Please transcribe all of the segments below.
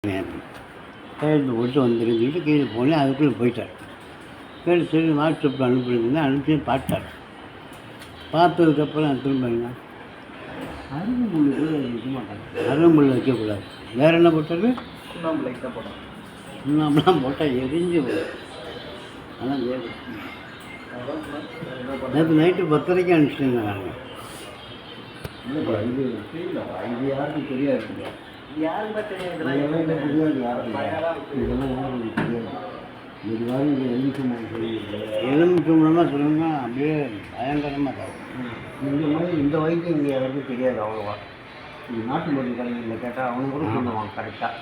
கையெழுத்து போட்டு வந்துருந்துட்டு கீழே போனேன். அதுக்குள்ளே போயிட்டார். கீழே சரி வாட்ஸ்அப்பில் அனுப்பியிருந்தேன். அனுப்பிச்சு பார்த்தார். பார்த்ததுக்கப்புறம் திரும்பிங்க அரும்புல் கூட வைக்க மாட்டாங்க. அரும்புல் வைக்கக்கூடாது. வேறு என்ன போட்டது? சுண்ணாம்பு லைட்டாக போட்டோம். சுண்ணாம்புலாம் போட்டால் எரிஞ்சு போடும். அதான் நேற்று நைட்டு 10:30க்கு அனுப்பிச்சிட்டேங்க நாங்கள். இல்லைப்பா, இது யாருக்கும் தெரியாது. யாருக்குமே தெரியாது. இதெல்லாம் யாருக்கு தெரியாது. இது மாதிரி இது எலுமிச்சம்பழமாக சொல்லுங்கன்னா அப்படியே பயங்கரமாக தரும். இந்த மாதிரி இந்த வைத்தியம் இங்கே யாருக்கும் தெரியாது அவ்வளோவா. இது நாட்டு மருந்து கடைகளில் கேட்டால் அவங்க கூட சொல்லுவாங்க கரெக்டாக.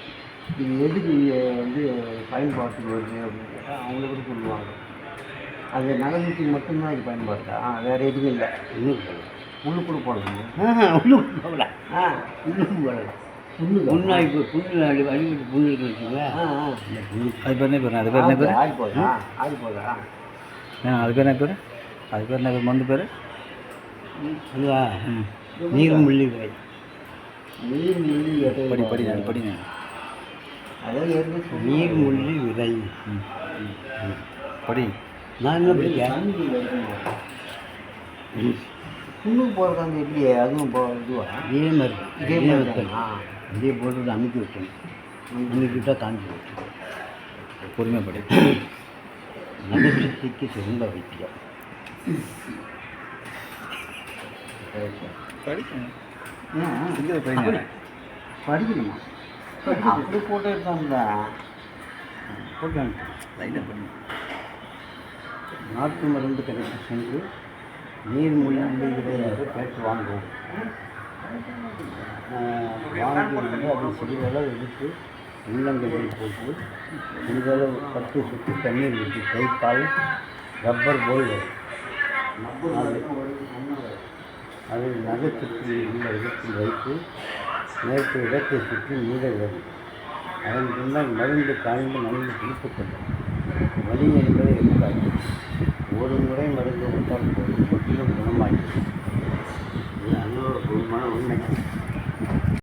இது எதுக்கு வந்து பயன்பாட்டுக்கு வருது அப்படின்னு கேட்டால் அவங்கள கூட சொல்லுவாங்க. அது நகர்த்தி மட்டும்தான் இது பயன்பாட்டா? வேறு எதுவும் இல்லை. இன்னும் புல்லு கூட போடலாம். உள்ளுக்கு போடலாம். உள்ளுக்கு போடலாம். புண்ணு ஆகி புண்ணு அடிபட்டு புண்ணு இருக்குங்களா? அது பேர் என்ன பேர்? அது பேர் என்ன பேர்? ஆகி போதா? ஆகி போதா? அது பேர் என்ன பேர்? அது பேர் என்ன பேர்? மருந்து பேர் அதுவா? நீர்முள்ளி விதை. நீர்முள்ளி விதை. படி படி அது படிங்க. அதாவது நீர்முள்ளி விதை படி. நான் என்ன படிக்கிறேன்? புண்ணு போடுறது எப்படி? அதுவும் இதுவா? இதே மாதிரி இதே போட்டு அமைக்கி வச்சோம். அமைக்கிட்டால் காஞ்சி வச்சோம். பொறுமையாக படி. நகசக்திக்கு சிறந்த வைத்தியம். படிக்கணுமா? அப்படி போட்டு இருக்காங்களா? போட்டாங்க. லைட்டாக படி. நாட்டு மருந்து கடைக்கு சென்று நீர்மொழி விதையாக கேட்டு வாங்குவோம். வாங்கி வந்து அதை சிறிதளவு எடுத்து உள்ளங்கையில் போட்டு சிறிதளவு 10 சுற்றி தண்ணீர் ஊற்றி தேய்த்தால் ரப்பர் போல் வரும். அதை நகைச்சுற்றி உள்ள இடத்தில் வைத்து நேற்று இடத்தை சுற்றி மூட வரும். அதன் பின்னர் மருந்து காய்ந்து நன்கு பிடித்துக்கொள்ளும். வலி என்பதை இருக்காது.